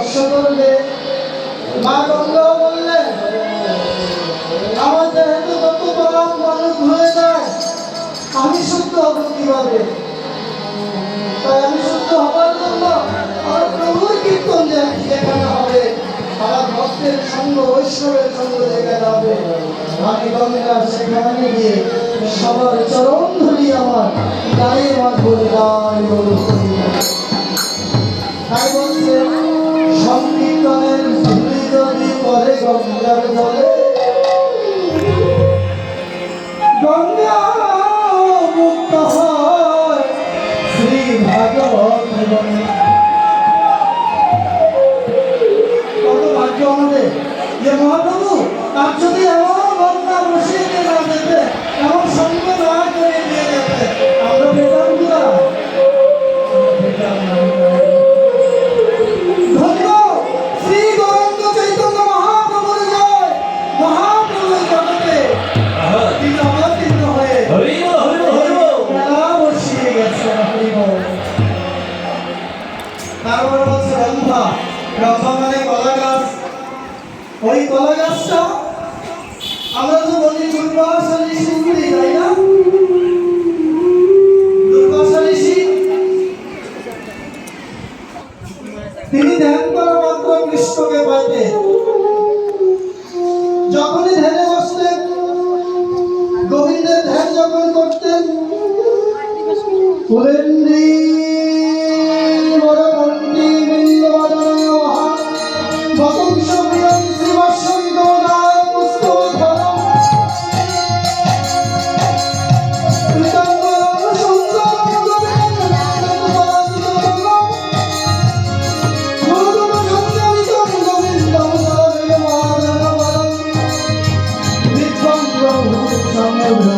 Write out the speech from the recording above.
ধ্বংস করবে। মা গঙ্গা বললেন, আমার যেহেতু কত পাপ মানুষ হয়ে যায়, আমি শুদ্ধ হব কিভাবে? তাই আমি শুদ্ধ হবার জন্য আমার প্রভুর কীর্তন যেখানে হবে, আমার ভক্তের সঙ্গ বৈষ্ণবের সঙ্গ যেখানে হবে, আমি গঙ্গা সেখানে গিয়ে সবার চরণ ধরি আমার গায়ে মাধুর গায়ে বলু। তাই বলছে সংকীর্তনের ধুলি যদি পরে গঙ্গার জলে, গঙ্গা মুক্ত হয় শ্রী ভাগবত বনে। কত ভাগ্য আমাদের যে মহাপ্রভু আর যদি এমন গঙ্গা বসিয়ে দিয়ে না যেতে, এমন সঙ্গ না করে দিয়ে যেতে, আমরা পেতাম না। ধন্য শ্রী গৌরাঙ্গ চৈতন্য মহাপ্রভুর জয়। মহাপ্রভুর জগতে তিনি অবতীর্ণ হয়ে মেলা বসিয়ে গেছেন। তারপর বলছে রম্ভা। রম্ভা মানে কলা গাছ। ওই কলা গাছটা আমরা তো বলি দুর্বাসা ঋষি বলি, তাই না? দুর্বাসা ঋষি তিনি ধ্যান করা মাত্র কৃষ্ণকে পাইতেন। যখনই ধ্যানে বসতেন, গোবিন্দের ধ্যান যখন করতেন, Oh,